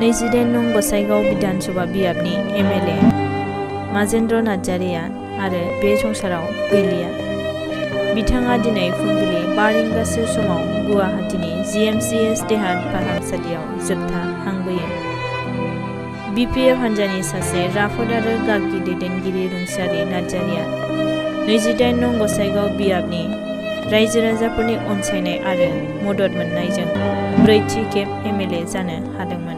नैजिदाइन नं गसाइगाव विधानसभा बियाबनि एमएलए माजेन्द्र नार्जारिया आरो बे संसाराव गैलिया। बिथाङा दिनै फुंबिलि 5 रिंगासो समाव गुवाहाटीनि GMCH देहा फाहामसालियाव जोबथा हां बोयो। BPF हान्जानि सासे राफोद आरो गागि दैदेनगिरि रुंसारि नार्जारिया 28 नं गसाइगाव बियाबनि रायजो राजाफोरनि अनसायनाय आरो मदद मोननायजों 4थि खेब एमएलए जानो हादोंमोन।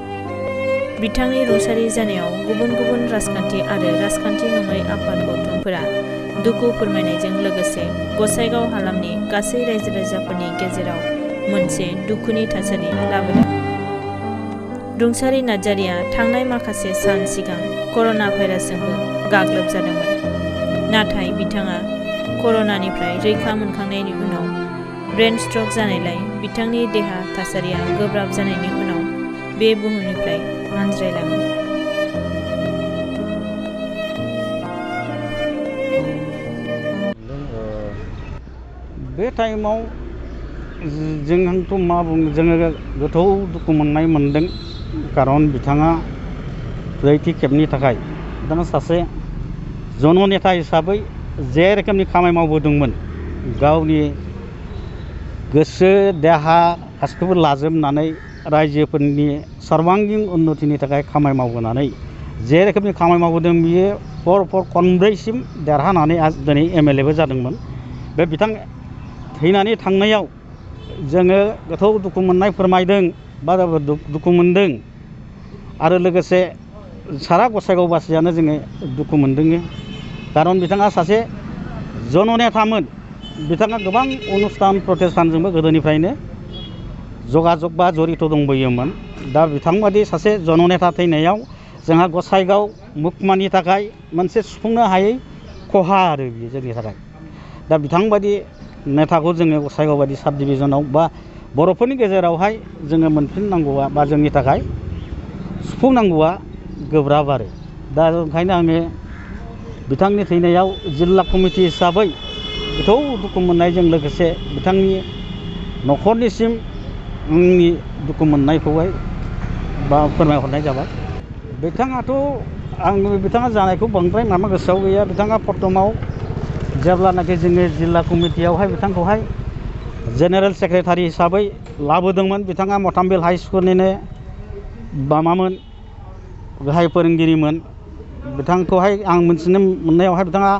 बिथांनि रुंसारि जानायाव गुबुन गुबुन राजखान्थि आरो राजखान्थि नङै आफाद गौथुमफोरा दुखु फोरमायनायजों लोगोसे गसाइगाव हालामनि गासै रायजो राजाफोरनि गेजेराव मोनसे दुखुनि थासारि लाबोदों। रुंसारि नार्जारिया थांनाय माखासे सान सिगां कर'ना भाइरासजोंबो गाग्लोबजादोंमोन। नाथाय बिथाङा कर'नानिफ्राय रैखा मोनखांनायनि उनाव ब्रेन स्ट्रक जानायलाय बिथांनि देहा थासारिया गोब्राब जानायनि उनाव बे बुहुमनिफ्राय आनज्रायलाङो। बे टाइमाव जोंथ' मा बुङो, जोङो गोथौ दुखु मोनदों। कारन बिथाङा 4थि खेबनि थाखाय बिथाङा सासे जननेता हिसाबै जे रोखोमनि खामानि मावबोदोंमोन, गावनि गोसो देहा गासैखौबो लाजोबनानै रायजोफोरनि सर्बांगिन उन्नतिनि थाखाय खामानि मावबोनानै जे रोखोमनि खामानि मावबोदों, बियो पर खनब्रैसिम देरहानानै दिनै एमएलएबो जादोंमोन। बे बिथां थैनानै थांनायाव जोङो गोथौ दुखु मोननाय फोरमायदों बा दुखु मोनदों आरो लोगोसे सारा गसाइगावबासियानो जोङो दुखु मोनदों। कारन बिथाङा सासे जननेतामोन। बिथाङा गोबां अनुष्ठान प्रतिष्ठानजोंबो गोदोनिफ्रायनो जगाजग बा जरित दंबोयोमोन। दा बिथांबादि सासे जननेता थैनायाव जोंहा गसाइगाव मुखमानि थाखाय मोनसे सुफुंनो हायै खहा आरो बियो जोंनि थाखाय। दा बिथांबादि नेताखौ जोङो गसाइगाव बादि साब डिभिजनाव बा बर'फोरनि गेजेरावहाय जोङो मोनफिननांगौआ बा जोंनि थाखाय सुफुंनांगौआ गोब्राब आरो। दा ओंखायनो आङो बिथांनि थैनायाव जिल्ला कमिटि हिसाबै गोथौ दुखु मोननायजों लोगोसे बिथांनि न'खरनिसिम आंनि दुखु मोननायखौहाय बा फोरमायहरनाय जाबाय। बिथाङा जानायखौ बांद्राय माबा गोसोआव गैया। बिथाङा प्रथमाव जेब्लानाखि जोङो जिल्ला कमिटियावहाय बिथांखौहाय जेनेरेल सेक्रेटारि हिसाबै लाबोदोंमोन। बिथाङा मथामबिल हाइ स्कुलनिनो माबामोन, गाहाय फोरोंगिरिमोन। बिथांखौहाय आं मिथिनो मोननायावहाय बिथाङा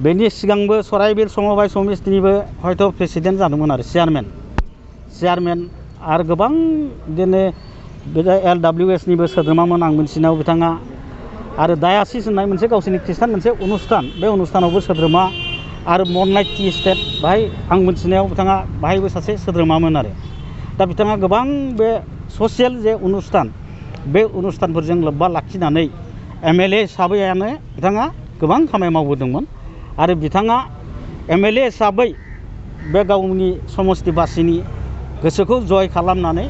बेनि सिगांबो सराइबिल समबाय समितिनिबो हयथ' प्रेसिडेन्ट जादोंमोन आरो चेयारमेन आरो गोबां बिदिनो LWSनिबो सोद्रोमामोन आं मिथिनायाव बिथाङा। आरो डायासिस होननाय मोनसे गावसोरनि खृष्टान मोनसे अनुष्ठान, बे अनुष्ठानावबो सोद्रोमा। आरो मनलाइट टि स्टेट बाहाय आं मिथिनायाव बिथाङा बाहायबो सासे सोद्रोमामोन आरो। दा बिथाङा गोबां बे ससियेल जे अनुष्ठान, बे अनुष्ठानफोरजों लोब्बा लाखिनानै एमएलए हिसाबैयानो बिथाङा गोबां खामानि मावबोदोंमोन। आरो बिथाङा एमएलए हिसाबै बे गावनि समस्तिबासिनि गोसोखौ जय खालामनानै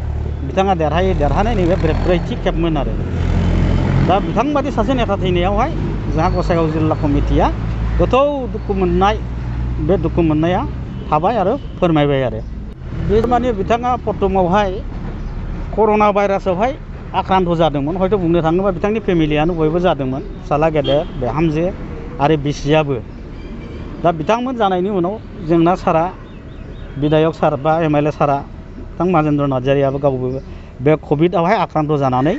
बिथाङा देरहानाय नैबे 4थि खेबमोन आरो। दा बिथांबादि सासे नेता थैनायावहाय जोंहा गसाइगाव जिल्ला कमिटिया गोथौ दुखु मोननाय, बे दुखु मोननाया थाबाय आरो फोरमायबाय आरो। बे माने बिथाङा प्रथमावहाय कर'ना भाइरासावहाय आक्रान्त जादोंमोन। हयथ' बुंनो थाङोबा बिथांनि फेमिलियानो बयबो जादोंमोन, फिसाला गेदेर, बिहामजो आरो बिसियाबो। दा बिथांमोन जानायनि उनाव जोंना सारा बिधायक सार बा एमएलए सारा बिथां माजेन्द्र नार्जारियाबो गावबो बे कभिडआवहाय आक्रान्त जानानै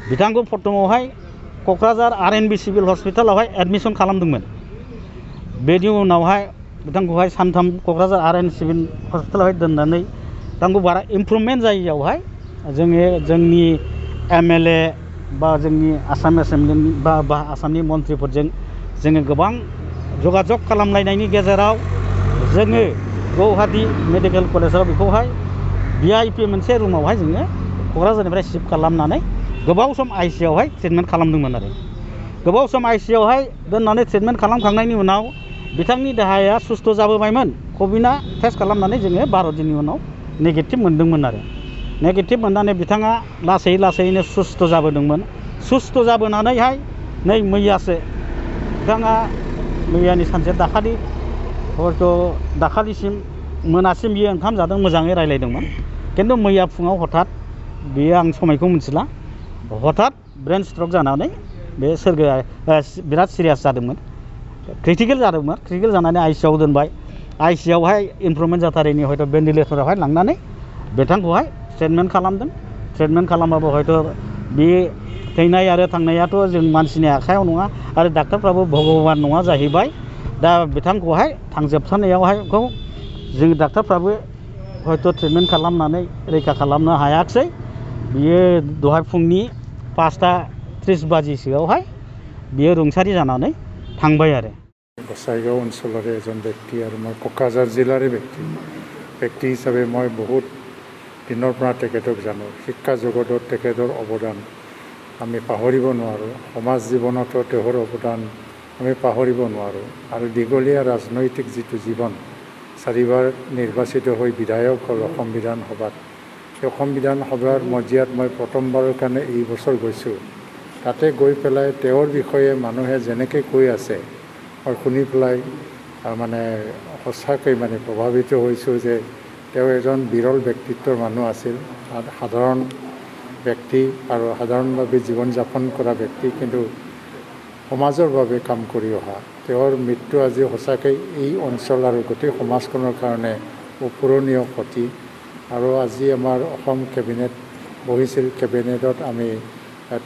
बिथांखौ प्रथमावहाय क'क्राझार RNB सिभिल हस्पिटालावहाय एडमिसन खालामदोंमोन। बेनि उनावहाय बिथांखौहाय सानथाम क'क्राझार RN सिभिल हस्पिटालावहाय दोननानै बिथांखौ बारा इमप्रुभमेन्ट जायैयावहाय जोंनि एमएलए बा जोंनि आसाम एसेम्बलिनि बा आसामनि मन्थ्रिफोरजों जोङो गोबां जगाजग खालामलायनायनि गेजेराव जोङो गुवाहाटी मेडिकेल कलेजाव बेखौहाय VIP मोनसे रुमावहाय जोङो क'क्राझारनिफ्राय शिफ्ट खालामनानै गोबाव सम ICUआवहाय ट्रिटमेन्ट खालामदोंमोन आरो। गोबाव सम ICUआवहाय दोननानै ट्रिटमेन्ट खालामखांनायनि उनाव बिथांनि देहाया सुस्थ' जाबोबायमोन। कभिडआ टेस्ट खालामनानै जोङो 12 दिननि उनाव नेगेटिभ मोनदोंमोन आरो। नेगेटिभ मोननानै बिथाङा लासैनो सुस्थ' जाबोदोंमोन। सुस्थ' जाबोनानैहाय नै मैयासो बिथाङा मैयानि सानसे दाखालिसिम मोनासिम बियो ओंखाम जादों मोजाङै रायलायदोंमोन खिन्थु मैया फुङाव हठात बियो आं समायखौ मिथिला हठात ब्रेन स्ट्रक जानानै बे सोरगोआ बिराद सिरियास जादोंमोन क्रिटिकेल जादोंमोन क्रिटिकेल जानानै आइसिइउआव दोनबाय आइसिइउआवहाय इमप्रुभमेन्ट जाथारैनि हयथ' भेन्टिलेटरावहाय लांनानै बिथांखौहाय ट्रिटमेन्ट खालामदों ट्रिटमेन्ट खालामाबो हयथ' बे थैनाय आरो थांनायाथ' जों मानसिनि आखायाव नङा आरो डाक्टारफ्राबो भगबान नङा जाहैबाय दा बिथांखौहाय थांजोबथारनायावहाय जों डाक्टारफ्राबो हयथ' ट्रिटमेन्ट खालामनानै रैखा खालामनो हायाखिसै बियो दहाय फुंनि 5:30 बाजिसोआवहाय बियो रुंसारि जानानै थांबाय आरो गोसाईगाव अঞ্চলৰে এজন ব্যক্তি আৰু মই কোকৰাঝাৰ জিলাৰে ব্যক্তি হিচাপে মই বহুত দিনৰ পৰা তেখেতক জানো শিক্ষা জগতত তেখেতৰ অৱদান আমি পাহৰিব নোৱাৰোঁ সমাজ জীৱনতো তেওঁৰ অৱদান আমি পাহৰিব নোৱাৰোঁ আৰু দীঘলীয়া ৰাজনৈতিক যিটো জীৱন 4বাৰ নিৰ্বাচিত হৈ বিধায়ক হ'ল অসম বিধান সভাত সেই অসম বিধান সভাৰ মজিয়াত মই প্ৰথমবাৰৰ কাৰণে এই বছৰ গৈছোঁ তাতে গৈ পেলাই তেওঁৰ বিষয়ে মানুহে যেনেকৈ কৈ আছে মই শুনি পেলাই মানে সঁচাকৈ মানে প্ৰভাৱিত হৈছোঁ যে তেওঁ এজন বিৰল ব্যক্তিত্বৰ মানুহ আছিল সাধাৰণ ব্যক্তি আৰু সাধাৰণভাৱে জীৱন যাপন কৰা ব্যক্তি কিন্তু সমাজৰ বাবে কাম কৰি অহা তেওঁৰ মৃত্যু আজি সঁচাকৈ এই অঞ্চল আৰু গোটেই সমাজখনৰ কাৰণে অপূৰণীয় ক্ষতি আৰু আজি আমাৰ অসম কেবিনেট বহিছিল কেবিনেটত আমি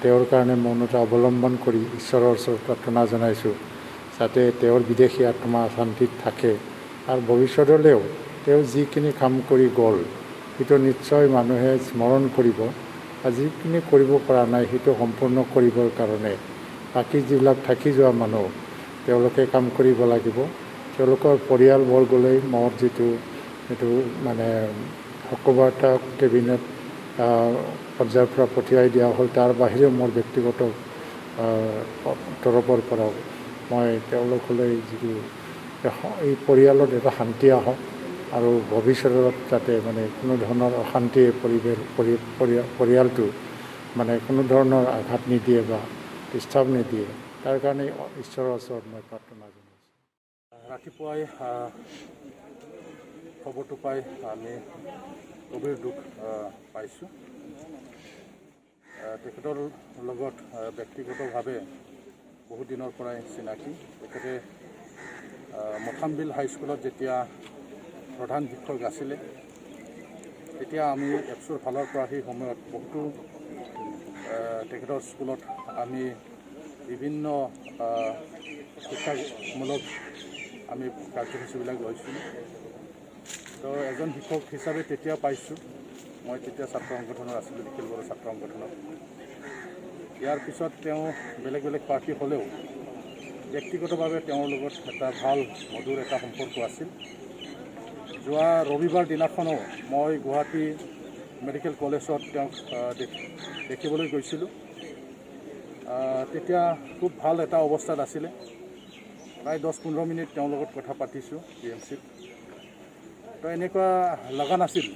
তেওঁৰ কাৰণে মৌনতা অৱলম্বন কৰি ঈশ্বৰৰ ওচৰত প্ৰাৰ্থনা জনাইছোঁ যাতে তেওঁৰ বিদেশী আত্মা শান্তিত থাকে আৰু ভৱিষ্যতলৈও তেওঁ যিখিনি কাম কৰি গ'ল সেইটো নিশ্চয় মানুহে স্মৰণ কৰিব আৰু যিখিনি কৰিব পৰা নাই সেইটো সম্পূৰ্ণ কৰিবৰ কাৰণে বাকী যিবিলাক থাকি যোৱা মানুহ তেওঁলোকে কাম কৰিব লাগিব তেওঁলোকৰ পৰিয়ালবৰ্গলৈ মোৰ যিটো এইটো মানে শোকবাৰ্তা কেবিনেট পৰ্যায়ৰ পৰা পঠিয়াই দিয়া হ'ল তাৰ বাহিৰেও মোৰ ব্যক্তিগত তৰফৰ পৰাও মই তেওঁলোকলৈ যিটো এই পৰিয়ালত এটা শান্তি আহক আৰু ভৱিষ্যতত যাতে মানে কোনো ধৰণৰ অশান্তিয়ে পৰিয়ালটো মানে কোনো ধৰণৰ আঘাত নিদিয়ে বা ডিষ্টাৰ্ব নিদিয়ে তাৰ কাৰণে ঈশ্বৰৰ ওচৰত মই প্ৰাৰ্থনা জনাইছোঁ ৰাতিপুৱাই খবৰটো পাই আমি গভীৰ দুখ পাইছোঁ তেখেতৰ লগত ব্যক্তিগতভাৱে বহুত দিনৰ পৰাই চিনাকি তেখেতে মথামবিল হাইস্কুলত যেতিয়া প্ৰধান শিক্ষক আছিলে তেতিয়া আমি এপছুৰ ফালৰ পৰা সেই সময়ত বহুতো তেখেতৰ স্কুলত আমি বিভিন্ন শিক্ষামূলক আমি কাৰ্যসূচীবিলাক লৈছিলোঁ তো এজন শিক্ষক হিচাপে তেতিয়া পাইছোঁ মই তেতিয়া ছাত্ৰ সংগঠনৰ আছিলোঁ নিখিলবড়ো ছাত্ৰ সংগঠনত ইয়াৰ পিছত তেওঁ বেলেগ বেলেগ পাৰ্টি হ'লেও ব্যক্তিগতভাৱে তেওঁৰ লগত এটা ভাল মধুৰ এটা সম্পৰ্ক আছিল যোৱা ৰবিবাৰ দিনাখনো মই গুৱাহাটী মেডিকেল কলেজত তেওঁক দেখিবলৈ গৈছিলোঁ তেতিয়া খুব ভাল এটা অৱস্থাত আছিলে প্ৰায় 10-15 মিনিট তেওঁৰ লগত কথা পাতিছোঁ BMCত তো এনেকুৱা লগা নাছিল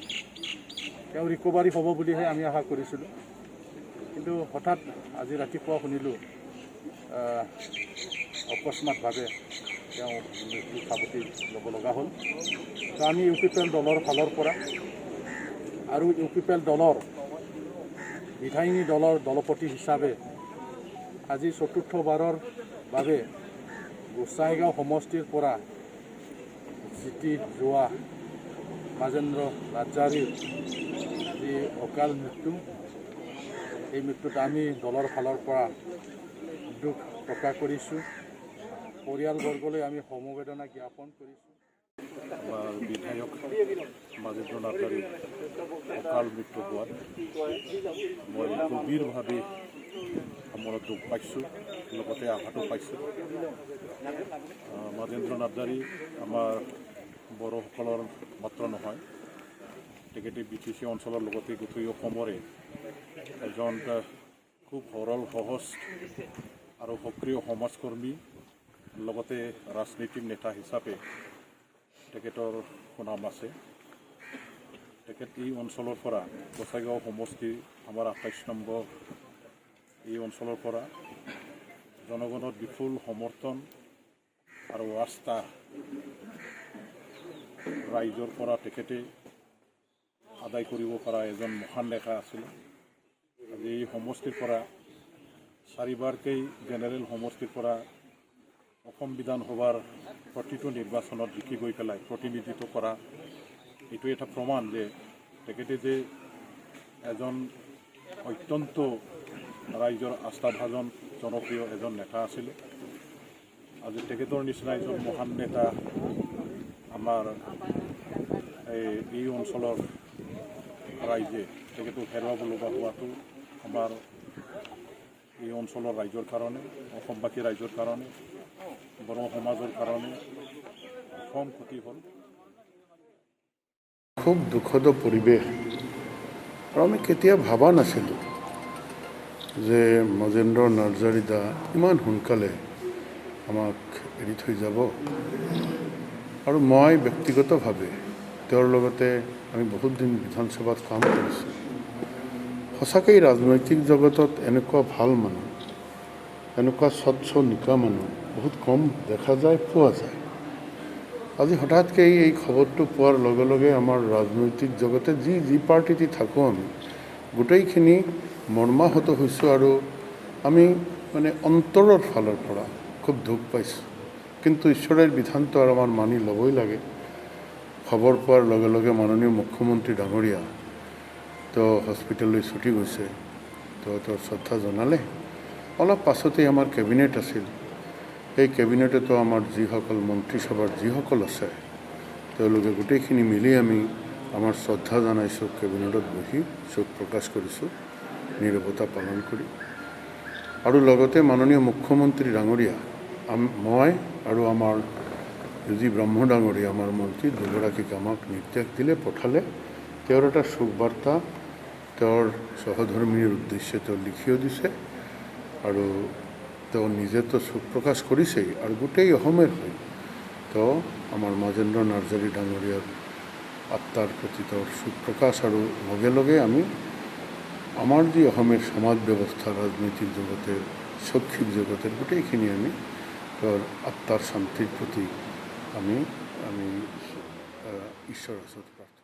তেওঁ ৰিকভাৰী হ'ব বুলিহে আমি আশা কৰিছিলোঁ কিন্তু হঠাৎ আজি ৰাতিপুৱা শুনিলোঁ অকস্মাতভাৱে তেওঁ মৃত্যু সাৱটি ল'ব লগা হ'ল তো আমি UPPL দলৰ ফালৰ পৰা আৰু UPPL দলৰ বিধায়িনী দলৰ দলপতি হিচাপে আজি চতুৰ্থবাৰৰ বাবে গোসাইগাঁও সমষ্টিৰ পৰা জিতি যোৱা মাজেন্দ্ৰ নাৰ্জাৰীৰ যি অকাল মৃত্যু এই মৃত্যুত আমি দলৰ ফালৰ পৰা দুখ প্ৰকাশ কৰিছোঁ পৰিয়ালবৰ্গলৈ আমি সমবেদনা জ্ঞাপন কৰিছোঁ বিধায়ক মাজেন্দ্ৰ নাৰ্জাৰীৰ অকাল মৃত্যু হোৱাত মই গভীৰভাৱে মনত দুখ পাইছোঁ লগতে আঘাতো পাইছোঁ মাজেন্দ্ৰ নাৰ্জাৰী আমাৰ বড়োসকলৰ মাত্ৰ নহয় তেখেতে BTC অঞ্চলৰ লগতে গোটেই অসমৰে এজন খুব সৰল সহজ আৰু সক্ৰিয় সমাজকৰ্মী লগতে ৰাজনৈতিক নেতা হিচাপে তেখেতৰ সুনাম আছে তেখেত এই অঞ্চলৰ পৰা গোসাইগাঁও সমষ্টি আমাৰ 28 নম্বৰ এই অঞ্চলৰ পৰা জনগণৰ বিপুল সমৰ্থন আৰু আস্থা ৰাইজৰ পৰা তেখেতে আদায় কৰিব পৰা এজন মহান নেতা আছিল। আজি এই সমষ্টিৰ পৰা 4বাৰকৈ জেনেৰেল সমষ্টিৰ পৰা অসম বিধানসভাৰ প্ৰতিটো নিৰ্বাচনত জিকি গৈ পেলাই প্ৰতিনিধিত্ব কৰা এইটো এটা প্ৰমাণ যে তেখেতে যে এজন অত্যন্ত ৰাইজৰ আস্থাভাজন জনপ্ৰিয় এজন নেতা আছিলে। আজি তেখেতৰ নিচিনা এজন মহান নেতা আমাৰ এই অঞ্চলৰ ৰাইজে তেখেতক হেৰুৱাব লগা হোৱাটো আমাৰ এই অঞ্চলৰ ৰাইজৰ কাৰণে, অসমবাসী ৰাইজৰ কাৰণে, বড়ো সমাজৰ কাৰণে অসম ক্ষতি হ'ল। খুব দুখদ পৰিৱেশ আৰু আমি কেতিয়া ভবা নাছিলোঁ যে মজেন্দ্ৰ নাৰ্জাৰী দা ইমান সোনকালে আমাক এৰি থৈ যাব। আৰু মই ব্যক্তিগতভাৱে তেওঁৰ লগতে আমি বহুত দিন বিধানসভাত কাম কৰিছোঁ। সঁচাকৈ ৰাজনৈতিক জগতত এনেকুৱা ভাল মানুহ, এনেকুৱা স্বচ্ছ নিকা মানুহ বহুত কম দেখা যায়, পোৱা যায়। আজি হঠাৎকৈ এই খবৰটো পোৱাৰ লগে লগে আমাৰ ৰাজনৈতিক জগতে যি পাৰ্টিতে থাকোঁ আমি গোটেইখিনি মৰ্মাহত হৈছোঁ আৰু আমি মানে অন্তৰৰ ফালৰ পৰা খুব দুখ পাইছোঁ। কিন্তু ঈশ্বৰৰ বিধানটো আৰু আমাৰ মানি ল'বই লাগে। খবৰ পোৱাৰ লগে লগে মাননীয় মুখ্যমন্ত্ৰী ডাঙৰীয়া তেওঁ হস্পিটেললৈ ছুটি গৈছে, তেওঁ শ্ৰদ্ধা জনালে। অলপ পাছতেই আমাৰ কেবিনেট আছিল। এই কেবিনেটতো আমাৰ যিসকল মন্ত্ৰীসভাৰ যিসকল আছে তেওঁলোকে গোটেইখিনি মিলি আমি আমাৰ শ্ৰদ্ধা জনাইছোঁ। কেবিনেটত বহি শোক প্ৰকাশ কৰিছোঁ নীৰৱতা পালন কৰি। আৰু লগতে মাননীয় মুখ্যমন্ত্ৰী ডাঙৰীয়া, মই আৰু আমাৰ যি ব্ৰহ্ম ডাঙৰীয়া আমাৰ মন্ত্ৰী দুগৰাকীক আমাক নিৰ্দেশ দিলে, পঠালে। তেওঁৰ এটা শোক বাৰ্তা তেওঁৰ সহধৰ্মীৰ উদ্দেশ্যে তেওঁ লিখিও দিছে আৰু তেওঁ নিজেতো শোক প্ৰকাশ কৰিছেই আৰু গোটেই অসমেৰ হৈ তেওঁ আমাৰ মাজেন্দ্ৰ নাৰ্জাৰী ডাঙৰীয়াৰ আত্মাৰ প্ৰতি তেওঁৰ শোক প্ৰকাশ। আৰু লগে লগে আমি আমাৰ যি অসমেৰ সমাজ ব্যৱস্থা, ৰাজনৈতিক জগতেৰ, শৈক্ষিক জগতেৰ গোটেইখিনি আমি তেওঁৰ আত্মাৰ শান্তিৰ প্ৰতি আমি ঈশ্বৰৰ ওচৰত প্ৰাৰ্থনা